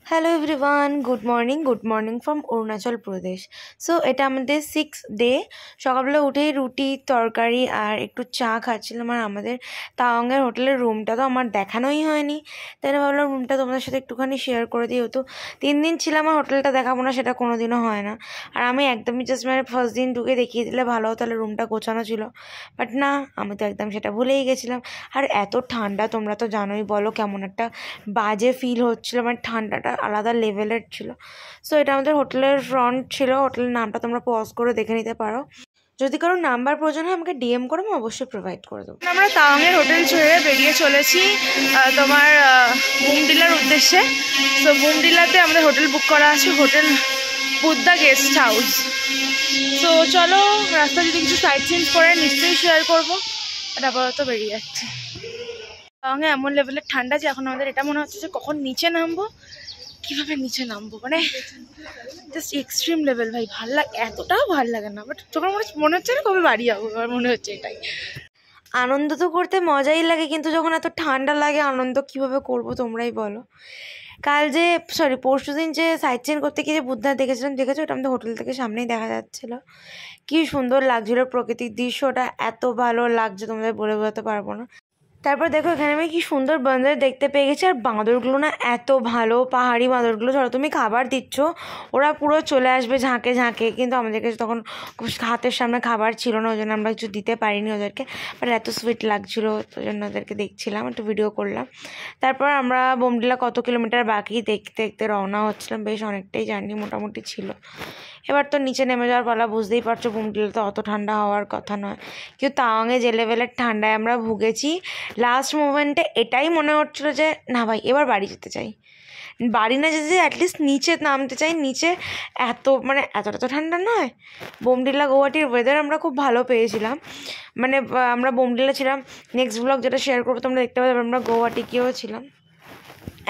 Hello everyone, good morning from Arunachal Pradesh. So এটা আমাদের 6th day. সকালবেলা উঠেই রুটি তরকারি আর একটু চা খাচ্ছিলাম। আর আমাদের তাওয়াংয়ের হোটেলের রুমটা তো আমার দেখানোই হয়নি, তাই না ভাবলাম রুমটা তোমাদের সাথে একটুখানি শেয়ার করে দিই। হতো 3 দিন ছিলাম, আমার হোটেলটা দেখাবো না সেটা কোনো দিনও হয় না। আর আমি একদমই জাস্ট ফার্স্ট দিন ঢুকে দেখিয়ে দিলে ভালো হতো, তাহলে রুমটা গোছানো ছিল। বাট না, আমি তো একদম সেটা ভুলেই গেছিলাম। আর এত ঠান্ডা, তোমরা তো জানোই, বলো কেমন একটা বাজে ফিল হচ্ছিলো, ঠান্ডাটা আলাদা লেভেলের ছিল। সো এটা আমাদের হোটেলের ফ্রন্ট ছিল। হোটেলের নামটা তোমরা পজ করে দেখে নিতে পারো। যদি কারো নাম্বার প্রয়োজন হয় আমাকে ডিএম করে, আমি অবশ্যই প্রোভাইড করে দেবো। আমরা তাওয়াংয়ের হোটেল ছেড়ে বেরিয়ে চলেছি তোমার বুমডিলার উদ্দেশ্যে। তো বুমডিলাতে আমাদের হোটেল বুক করা আছে, হোটেল বুদ্ধা গেস্ট হাউস। তো চলো, রাস্তা যদি কিছু সাইট সিন করে নিশ্চয়ই শেয়ার করবো। আপাতত বেরিয়ে যাচ্ছি। তাওয়াংয়ে এমন লেভেলের ঠান্ডা যে এখন আমাদের এটা মনে হচ্ছে যে কখন নিচে নামবো, কিভাবে নিচে নামবো, জাস্ট এক্সট্রিম লেভেল। ভাই ভাল লাগে, এতটাও ভাল লাগে না, বাট যখন মনে হচ্ছে না কবে বাড়ি যাবো, এবার মনে হচ্ছে এটাই। আনন্দ তো করতে মজাই লাগে, কিন্তু যখন এত ঠান্ডা লাগে আনন্দ কিভাবে করব তোমরাই বলো। পরশু দিন যে সাইট সিন করতে গিয়ে যে বুদ্ধা দেখেছিলাম, দেখেছো? ওটা আমাদের হোটেল থেকে সামনেই দেখা যাচ্ছিল। কি সুন্দর লাগছিল প্রাকৃতিক দৃশ্যটা, এত ভালো লাগছে তোমাদের বলে বোঝাতে পারবো না। তারপর দেখো এখানে আমি কি সুন্দর বান্দর দেখতে পেয়ে গেছি। আর বাঁদরগুলো না এত ভালো, পাহাড়ি বাঁদরগুলো। ধরো তুমি খাবার দিচ্ছ, ওরা পুরো চলে আসবে ঝাঁকে ঝাঁকে। কিন্তু আমাদের কাছে তখন হাতের সামনে খাবার ছিল না, ওই জন্য আমরা কিছু দিতে পারিনি ওদেরকে। বাট এত সুইট লাগছিলো, ওই জন্য ওদেরকে দেখছিলাম, একটু ভিডিও করলাম। তারপর আমরা বোমডিলা কত কিলোমিটার বাকি দেখতে দেখতে রওনা হচ্ছিলাম। বেশ অনেকটাই জার্নি মোটামুটি ছিল। এবার তো নিচে নেমে যাওয়ার পালা, বুঝতেই পারছো বোমডিলা তো অত ঠান্ডা হওয়ার কথা নয়, কিন্তু তাওয়াংয়ে যে লেভেলের ঠান্ডায় আমরা ভুগেছি, লাস্ট মোমেন্টে এটাই মনে হচ্ছিলো যে না ভাই এবার বাড়ি যেতে চাই, বাড়ি না যেতে অ্যাটলিস্ট নিচে নামতে চাই। নিচে এতটা তো ঠান্ডা নয়। বোমডিলা গৌহাটির ওয়েদার আমরা খুব ভালো পেয়েছিলাম। আমরা বোমডিলা ছিলাম, নেক্সট ব্লগ যেটা শেয়ার করবো তোমরা দেখতে পাবে, আমরা গৌহাটি গিয়েও ছিলাম।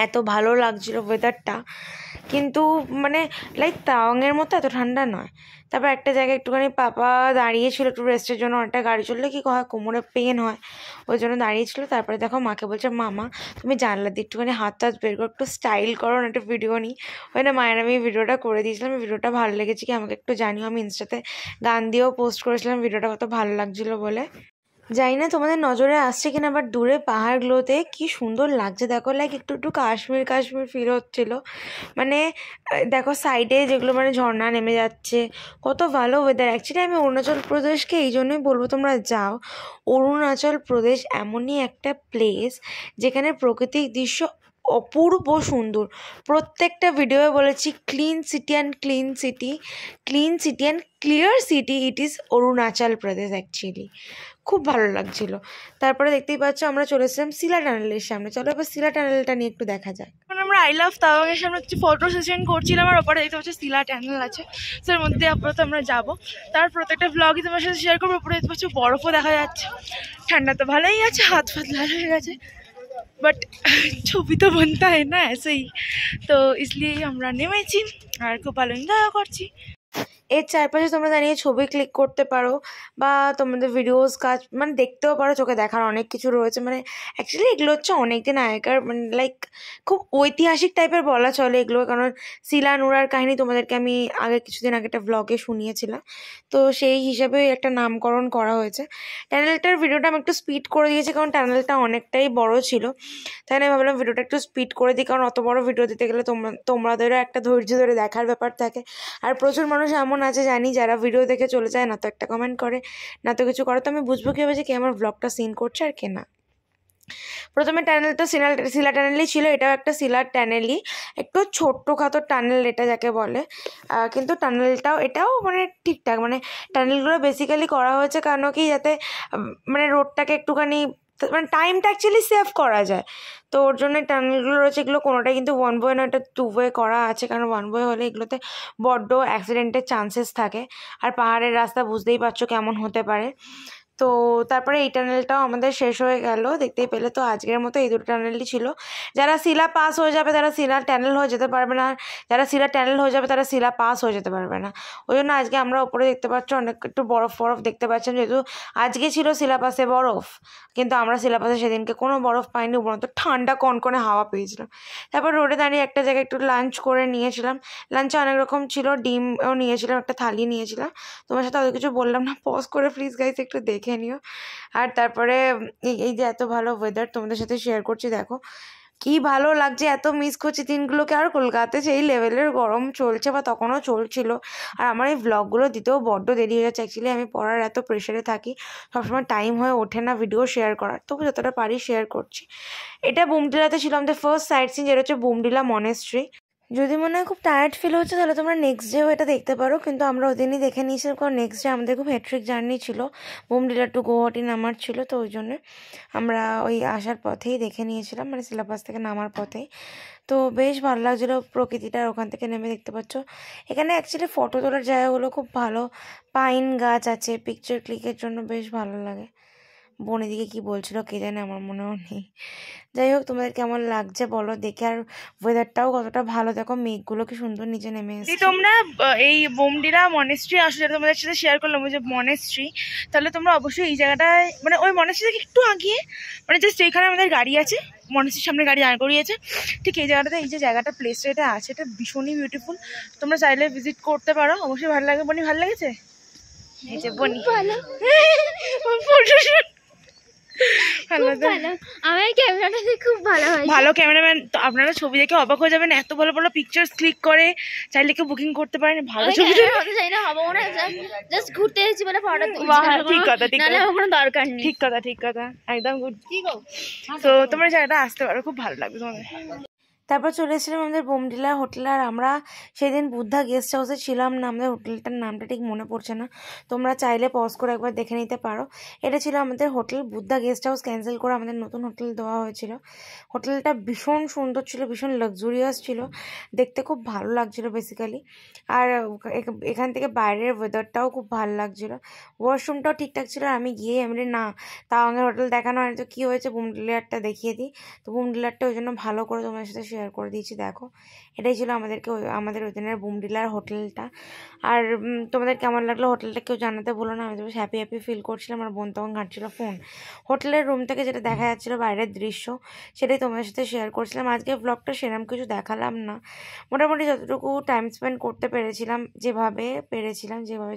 এত ভালো লাগছিল ওয়েদারটা, কিন্তু লাইক তাওয়াংয়ের মতো এত ঠান্ডা নয়। তারপর একটা জায়গায় একটুখানি পাপা দাঁড়িয়েছিল একটু রেস্টের জন্য। অনেকটা গাড়ি চললে কি হয়, কোমরে পেন হয়, ওই জন্য দাঁড়িয়েছিল। তারপরে দেখো মাকে বলছে, মামা তুমি জানলা দিয়ে একটুখানি হাত টাত বের করো, একটু স্টাইল করো না, একটা ভিডিও নিই। ওই না মায়ের আমি ভিডিওটা করে দিয়েছিলাম। ভিডিওটা ভালো লেগেছে কি আমাকে একটু জানিও। আমি ইনস্টাতে গান দিয়েও পোস্ট করেছিলাম ভিডিওটা, কত ভালো লাগছিলো বলে। জানি না তোমাদের নজরে আসছে কিনা, বাট দূরে পাহাড়গুলোতে কি সুন্দর লাগছে দেখো, লাইক একটু একটু কাশ্মীর কাশ্মীর ফিল হচ্ছিল। দেখো সাইডে যেগুলো ঝর্ণা নেমে যাচ্ছে, কত ভালো ওয়েদার। অ্যাকচুয়ালি আমি অরুণাচল প্রদেশকে এই জন্যই বলবো তোমরা যাও। অরুণাচল প্রদেশ এমনই একটা প্লেস যেখানে প্রাকৃতিক দৃশ্য অপূর্ব সুন্দর। প্রত্যেকটা ভিডিওয়ে বলেছি, clean city and clear city, it is Arunachal Pradesh actually. খুব ভালো লাগছিল। তারপরে দেখতেই পাচ্ছ আমরা চলে এসেছিলাম সিলা টানেলের সামনে। চলো এবার সিলা টানেলটা নিয়ে একটু দেখা যাক। আমরা আই লাভ তাওয়াংয়ের সামনে কিছু ফটো সেশন করছিলাম, আর ওপরে দেখতে পাচ্ছি সিলা টানেল আছে। তো এর মধ্যে আপাতত আমরা যাবো। তার প্রত্যেকটা ব্লগই তোমার সাথে শেয়ার করবো। ওপরে দেখতে পাচ্ছি বরফও দেখা যাচ্ছে। ঠান্ডা তো ভালোই আছে, হাত ফাত লাল হয়ে গেছে, বাট ছবি তো বানতা হয় না এসেই। তো इसलिए আমরা নেমেছি আর খুব ভালো এনজয় করছি। এর চারপাশে তোমরা দাঁড়িয়ে ছবি ক্লিক করতে পারো, বা তোমাদের ভিডিওস কাজ দেখতেও পারো। চোখে দেখার অনেক কিছু রয়েছে। অ্যাকচুয়ালি এগুলো হচ্ছে অনেকদিন আগেকার, লাইক খুব ঐতিহাসিক টাইপের বলা চলে এগুলো। কারণ সিলা নুরার কাহিনী তোমাদেরকে আমি কিছুদিন আগে একটা ব্লগে শুনিয়েছিলাম, তো সেই হিসাবে একটা নামকরণ করা হয়েছে। টানেলটার ভিডিওটা আমি একটু স্পিড করে দিয়েছি, কারণ টানেলটা অনেকটাই বড় ছিল। তাই আমি ভাবলাম ভিডিওটা একটু স্পিড করে দিই, কারণ অত বড় ভিডিও দিতে গেলে তোমাদেরও একটা ধৈর্য ধরে দেখার ব্যাপার থাকে। আর প্রচুর মানুষ এমন আছে জানি যারা ভিডিও দেখে চলে যায়, না তো একটা কমেন্ট করে, না তো কিছু করে। তো আমি বুঝবো কীভাবে যে কে আমার ব্লগটা সিন করছে আর কে না। প্রথমে টানেলটা সিলা টানেলই ছিল। এটাও একটা সিলার টানেলই, একটু ছোট্টখাটো টানেল এটা যাকে বলে। কিন্তু এটাও ঠিকঠাক। টানেলগুলো বেসিক্যালি করা হয়েছে কারণ কি, যাতে রোডটাকে একটুখানি টাইমটা অ্যাকচুয়ালি সেভ করা যায়। তো ওর জন্য টানেলগুলো রয়েছে। এগুলো কোনোটাই কিন্তু 1 ওয়ে নয়, এটা 2 ওয়ে করা আছে। কারণ 1 ওয়ে হলে এগুলোতে বড্ড অ্যাক্সিডেন্টের চান্সেস থাকে। আর পাহাড়ের রাস্তা বুঝতেই পারছো কেমন হতে পারে। তো তারপরে এই টানেলটাও আমাদের শেষ হয়ে গেল দেখতেই পেলে। তো আজকের মতো এই দুটো টানেলই ছিল। যারা শিলা পাস হয়ে যাবে তারা শিলা টানেল হয়ে যেতে পারবে না, যারা শিলা টানেল হয়ে যাবে তারা শিলা পাস হয়ে যেতে পারবে না। ওই জন্য আজকে আমরা ওপরে দেখতে পাচ্ছি অনেক একটু বরফ দেখতে পাচ্ছেন, যেহেতু আজকে ছিল শিলা পাসে বরফ, কিন্তু আমরা শিলা পাসে সেদিনকে কোনো বরফ পাইনি, উপরন্ত ঠান্ডা কনকনে হাওয়া পেয়েছিলাম। তারপর রোডে দাঁড়িয়ে একটা জায়গায় একটু লাঞ্চ করে নিয়েছিলাম। লাঞ্চে অনেক রকম ছিল, ডিমও নিয়েছিলাম, একটা থালি নিয়েছিলাম। তোমার সাথে অত কিছু বললাম না, পজ করে প্লিজ গাইস একটু দেখে নিও। আর তারপরে এই যে এত ভালো ওয়েদার তোমাদের সাথে শেয়ার করছি, দেখো কি ভালো লাগছে, এত মিস করছি দিনগুলোকে। আর কলকাতাতে সেই লেভেলের গরম চলছে বা তখনও চলছিল। আর আমার এই ভ্লগগুলো দিতেও বড্ড দেরি হয়ে যাচ্ছে। অ্যাকচুয়ালি আমি পড়ার এত প্রেশারে থাকি, সবসময় টাইম হয়ে ওঠে না ভিডিও শেয়ার করার, তবু যতটা পারি শেয়ার করছি। এটা বুমডিলাতে ছিল আমাদের ফার্স্ট সাইট সিন, যেটা হচ্ছে বুমডিলা মনেস্ট্রি। যদি মনে হয় খুব টায়ার্ড ফিল হচ্ছে তাহলে তোমরা নেক্সট ডেও এটা দেখতে পারো, কিন্তু আমরা ওদিনই দেখে নিয়েছিলাম, কারণ নেক্সট ডে আমাদের খুব হেট্রিক জার্নি ছিল, বুমডিলা টু গুয়াহাটি নামার ছিল। তো ওই জন্য আমরা ওই আসার পথেই দেখে নিয়েছিলাম, মানে সিলেবাস থেকে নামার পথেই। তো বেশ ভালো লাগছিলো প্রকৃতিটা, ওখান থেকে নেমে দেখতে পাচ্ছ। এখানে অ্যাকচুয়ালি ফটো তোলার জায়গাগুলো খুব ভালো, পাইন গাছ আছে, পিকচার ক্লিকের জন্য বেশ ভালো লাগে। বোন এদিকে কী বলছিল কে জানে, আমার মনেও নেই। যাই হোক, তোমাদের কেমন লাগছে বলো দেখে। আর ওয়েদারটাও কতটা ভালো, দেখো মেঘগুলো কি সুন্দর নিচে নেমে এসেছে। তোমরা এই বোমডিলা মনেস্ট্রি আসলে তোমাদের সাথে শেয়ার করলাম, ওই যে মনেস্ট্রি, তাহলে তোমরা অবশ্যই এই জায়গাটায়, মানে ওই মনেস্ট্রি থেকে একটু আগিয়ে, মানে জাস্ট এইখানে আমাদের গাড়ি আছে, মনেস্ট্রির সামনে গাড়ি দাঁড় করিয়েছে, ঠিক এই জায়গাটাতে এই যে জায়গাটা প্লেসটা এটা আছে, এটা ভীষণই বিউটিফুল। তোমরা চাইলে ভিজিট করতে পারো, অবশ্যই ভালো লাগে। বনি ভালো লেগেছে? এই যে বনি ভালো আমার ক্যামেরাটা খুব ভালো হয়, ভালো ক্যামেরাম্যান। তো আপনারা ছবি দেখে অবাক হয়ে যাবেন, এত ভালো ভালো পিকচার্স ক্লিক করে, চাইলে কেউ বুকিং করতে পারেন। ভালো ছবি চাই না, হবো না, জাস্ট ঘুরতে এসেছি বলে ফটো ঠিক কথা, ঠিক কথা, কোনো দরকার নেই। ঠিক কথা, ঠিক কথা, একদম গুড। তো তোমরা জায়গাটা আসতে পারো, খুব ভালো লাগবে তোমাদের। তারপর চলে এসেছিলাম আমাদের বোমডিলা হোটেলে। আর আমরা সেদিন বুদ্ধা গেস্ট হাউসে ছিলাম না, আমাদের হোটেলটার নামটা ঠিক মনে পড়ছে না, তোমরা চাইলে পজ করে একবার দেখে নিতে পারো। এটা ছিল আমাদের hotel Buddha guest house, cancel করে আমাদের নতুন হোটেল দেওয়া হয়েছিল। হোটেলটা ভীষণ সুন্দর ছিল, ভীষণ লাক্সুরিয়াস ছিল, দেখতে খুব ভালো লাগছিলো বেসিক্যালি। আর এখান থেকে বাইরের ওয়েদারটাও খুব ভালো লাগছিলো, ওয়াশরুমটাও ঠিকঠাক ছিল। আমি গিয়ে এমনি না, তাও আমাদের হোটেল দেখানো হয়, তো কী হয়েছে বুমডিলারটা দেখিয়ে দিই। তো বুমডিলারটা ওই জন্য ভালো করে তোমার সাথে শেয়ার করে দিয়েছি। দেখো এটাই ছিল আমাদের ওই দিনের বুমডিলার হোটেলটা। আর তোমাদের কেমন লাগলো হোটেলটা কেউ জানাতে বলো না। আমি তো বেশ হ্যাপি ফিল করছিলাম। আমার বোন তখন ঘাঁটছিল ফোন। হোটেলের রুম থেকে যেটা দেখা যাচ্ছিলো বাইরের দৃশ্য, সেটাই তোমাদের সাথে শেয়ার করছিলাম। আজকে ব্লগটা সেরকম কিছু দেখালাম না, মোটামুটি যতটুকু টাইম স্পেন্ড করতে পেরেছিলাম, যেভাবে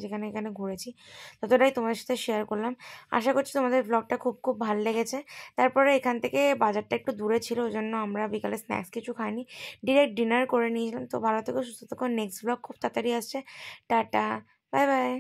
যেখানে এখানে ঘুরেছি, ততটাই তোমাদের সাথে শেয়ার করলাম। আশা করছি তোমাদের ব্লগটা খুব খুব ভালো লেগেছে। তারপরে এখান থেকে বাজারটা একটু দূরে ছিল, ওই জন্য আমরা বিকালে স্ন্যাক্স কিছু খাইনি, ডিরেক্ট ডিনার করে নিয়েছিলাম। তো ভালো থেকো, সুস্থ থেকো। নেক্সট ব্লগ খুব তাড়াতাড়ি আসছে। Tata, bye bye.